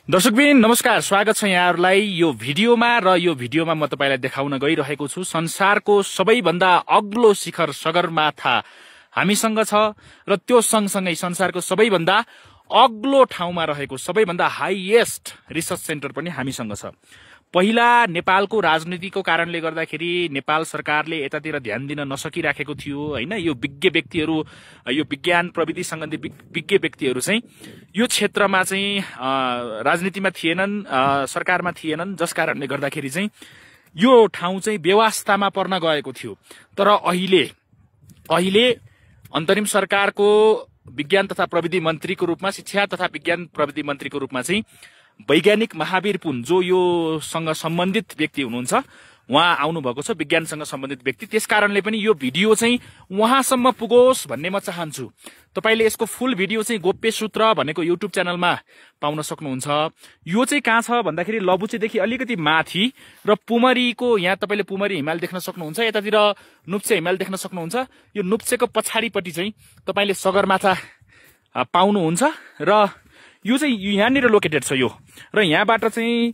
दर्शकबिन नमस्कार, स्वागत छ यहाँहरुलाई यो भिडियोमा र यो भिडियोमा म तपाईलाई देखाउन गइरहेको छु संसारको सबैभन्दा अग्लो शिखर सगरमाथा हामीसँग छ र त्यो सँगसँगै संसारको सबैभन्दा अग्लो ठाउँमा रहेको सबैभन्दा हाईएस्ट रिसर्च सेन्टर पनि हामीसँग छ। पहिला नेपालको राजनीतिको कारणले गर्दाखेरि नेपाल सरकारले यतातिर ध्यान दिन नसकिराखेको थियो हैन। यो विज्ञ व्यक्तिहरू, यो विज्ञान प्रविधि सम्बन्धी विज्ञ व्यक्तिहरू चाहिँ यो क्षेत्रमा चाहिँ राजनीतिमा थिएनन्, सरकारमा थिएनन्, जस कारणले गर्दाखेरि चाहिँ यो ठाउँ चाहिँ व्यवस्थामा पर्न गएको थियो। तर अहिले अन्तरिम सरकारको विज्ञान तथा प्रविधि मन्त्रीको रूपमा, शिक्षा तथा विज्ञान प्रविधि मन्त्रीको रूपमा चाहिँ वैज्ञानिक महावीर पुन, जो यो सँग सम्बन्धित व्यक्ति हुनुहुन्छ, उहाँ आउनुभएको छ, विज्ञानसँग सम्बन्धित व्यक्ति। त्यसकारणले पनि यो भिडियो चाहिँ उहाँसम्म पुगोस् भन्ने म चाहन्छु। तपाईले यसको फुल भिडियो चाहिँ गोप्य सूत्र भनेको युट्युब च्यानलमा पाउन सक्नुहुन्छ। यो चाहिँ कहाँ छ भन्दाखेरि लबुचेदेखि अलिकति माथि र पुमरीको, यहाँ तपाईले पुमरी हिमाल देख्न सक्नुहुन्छ, यतातिर नुप्चे हिमाल देख्न सक्नुहुन्छ। यो नुप्चेको पछाडिपट्टि चाहिँ तपाईले सगरमाथा पाउनुहुन्छ र यो चाहिँ यहाँनिर लोकेटेड छ यो। र यहाँबाट चाहिँ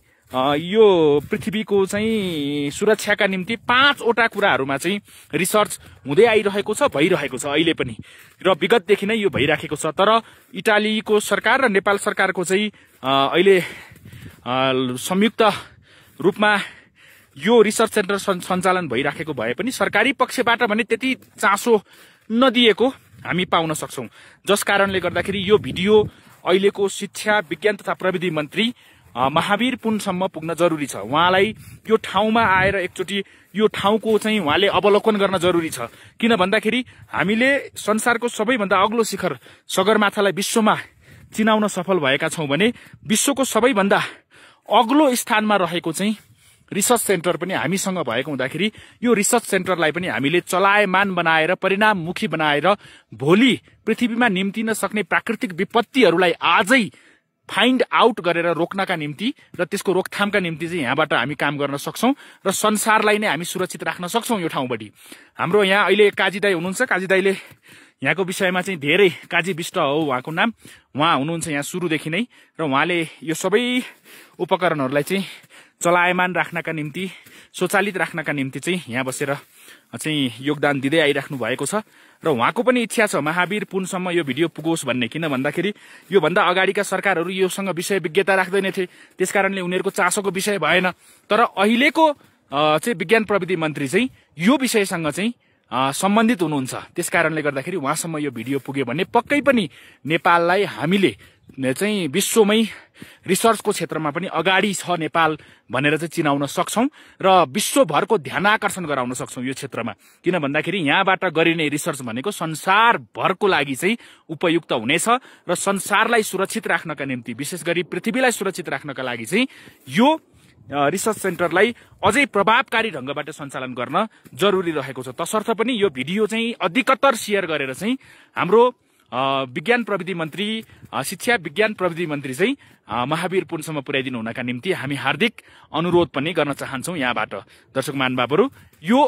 यो पृथ्वीको चाहिँ सुरक्षाका निम्ति 5वटा कुराहरूमा चाहिँ रिसर्च हुँदै आइरहेको छ, भइरहेको छ अहिले पनि, र विगतदेखि नै यो भइराखेको छ। तर इटालीको सरकार र नेपाल सरकारको चाहिँ अहिले संयुक्त रूपमा यो रिसर्च सेन्टर सञ्चालन भइराखेको भए पनि सरकारी पक्षबाट भने त्यति चासो नदिएको हामी पाउन सक्छौं। जस कारणले गर्दाखेरि यो भिडियो अहिलेको शिक्षा विज्ञान तथा प्रविधि मन्त्री महावीर पुनसम्म पुग्न जरुरी छ। उहाँलाई यो ठाउँमा आएर एकचोटि यो ठाउँको चाहिँ उहाँले अवलोकन गर्न जरुरी छ। किन भन्दाखेरि हामीले संसारको सबैभन्दा अग्लो शिखर सगरमाथालाई विश्वमा चिनाउन सफल भएका छौं भने विश्वको सबैभन्दा अग्लो स्थानमा रहेको चाहिँ रिसर्च सेन्टर पनि हामीसँग भएको हुँदाखेरि यो रिसर्च सेन्टरलाई पनि हामीले चलायमान बनाएर, परिणाममुखी बनाएर भोलि पृथ्वीमा निम्तिन सक्ने प्राकृतिक विपत्तिहरूलाई आजै फाइन्ड आउट गरेर रोक्नका निम्ति र त्यसको रोकथामका निम्ति चाहिँ यहाँबाट हामी काम गर्न सक्छौं र संसारलाई नै हामी सुरक्षित राख्न सक्छौं यो ठाउँबाट। हाम्रो यहाँ अहिले काजी दाई हुनुहुन्छ। काजी दाईले यहाँको विषयमा चाहिँ धेरै, काजी विष्ट हो उहाँको नाम, उहाँ हुनुहुन्छ यहाँ सुरुदेखि नै, र उहाँले यो सबै उपकरणहरूलाई चाहिँ चलायमान राख्नका निम्ति, स्वचालित राख्नका निम्ति चाहिँ यहाँ बसेर चाहिँ योगदान दिँदै आइराख्नु भएको छ। र उहाँको पनि इच्छा छ महावीर पुनसम्म यो भिडियो पुगोस् भन्ने। किन भन्दाखेरि योभन्दा अगाडिका सरकारहरू योसँग विषय विज्ञता राख्दैनथे, त्यसकारणले उनीहरूको चासोको विषय भएन। तर अहिलेको चाहिँ विज्ञान प्रविधि मन्त्री चाहिँ यो विषयसँग चाहिँ सम्बन्धित हुनुहुन्छ। त्यसकारणले गर्दाखेरि उहाँसम्म यो भिडियो पुग्यो भने पक्कै पनि नेपाललाई हामीले चाहिँ विश्वमै रिसर्चको क्षेत्रमा पनि अगाडि छ नेपाल भनेर चाहिँ चिनाउन सक्छौं र विश्वभरको ध्यान आकर्षण गराउन सक्छौं यो क्षेत्रमा। किन भन्दाखेरि यहाँबाट गरिने रिसर्च भनेको संसारभरको लागि चाहिँ उपयुक्त हुनेछ र संसारलाई सुरक्षित राख्नका निम्ति, विशेष गरी पृथ्वीलाई सुरक्षित राख्नका लागि चाहिँ यो रिसर्च सेन्टरलाई अझै प्रभावकारी ढंगबाट सञ्चालन गर्न जरुरी रहेको छ। तसर्थ पनि यो भिडियो चाहिँ अधिकतर शेयर गरेर चाहिँ हाम्रो विज्ञान प्रविधि मन्त्री, शिक्षा विज्ञान प्रविधि मन्त्री चाहिँ महावीर पुनसम्म पुर्याइदिनु हुनका निम्ति हामी हार्दिक अनुरोध पनि गर्न चाहन्छौं यहाँबाट। दर्शक महानुभावहरू, यो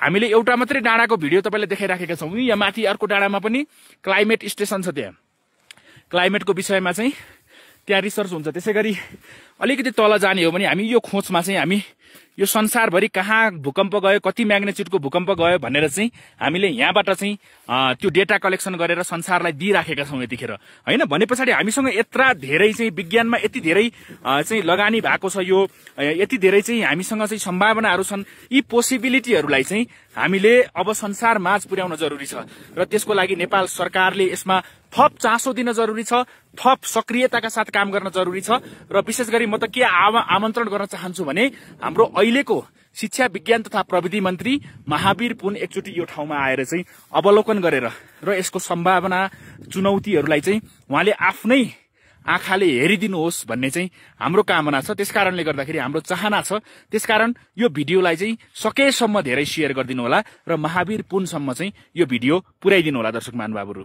हामीले एउटा मात्रै डाँडाको भिडियो तपाईलाई देखाइराखेका छौं। यहाँ माथि अर्को डाँडामा पनि क्लाइमेट स्टेसन छ। त्यहाँ क्लाइमेटको विषयमा चाहिँ त्यहाँ रिसर्च हुन्छ। त्यसैगरी अलिकति तल जाने हो भने हामी यो खोजमा चाहिँ हामी यो संसारभरि कहाँ भूकम्प गयो, कति म्याग्नेच्युडको भूकम्प गयो भनेर चाहिँ हामीले यहाँबाट चाहिँ त्यो डेटा कलेक्सन गरेर संसारलाई दिइराखेका छौं यतिखेर हैन। भने पछाडि हामीसँग यत्रा धेरै चाहिँ विज्ञानमा यति धेरै चाहिँ लगानी भएको छ, यो यति धेरै चाहिँ हामीसँग चाहिँ सम्भावनाहरू छन्। यी पोसिबिलिटीहरूलाई चाहिँ हामीले अब संसारमाझ पुर्याउन जरुरी छ र त्यसको लागि नेपाल सरकारले यसमा थप चासो दिन जरुरी छ, थप सक्रियताका साथ काम गर्न जरुरी छ। र विशेष गरी म त के आमन्त्रण गर्न चाहन्छु भने हाम्रो अहिलेको शिक्षा विज्ञान तथा प्रविधि मन्त्री महावीर पुन एकचोटि यो ठाउँमा आएर चाहिँ अवलोकन गरेर र यसको सम्भावना, चुनौतीहरूलाई चाहिँ उहाँले आफ्नै आँखाले हेरिदिनुहोस् भन्ने चाहिँ हाम्रो कामना छ। त्यसकारणले गर्दाखेरि हाम्रो चाहना छ। त्यसकारण यो भिडियोलाई चाहिँ सकेसम्म धेरै शेयर गरिदिनु होला र महावीर पुनसम्म चाहिँ यो भिडियो पुर्याइदिनु होला दर्शक महानुभावहरू।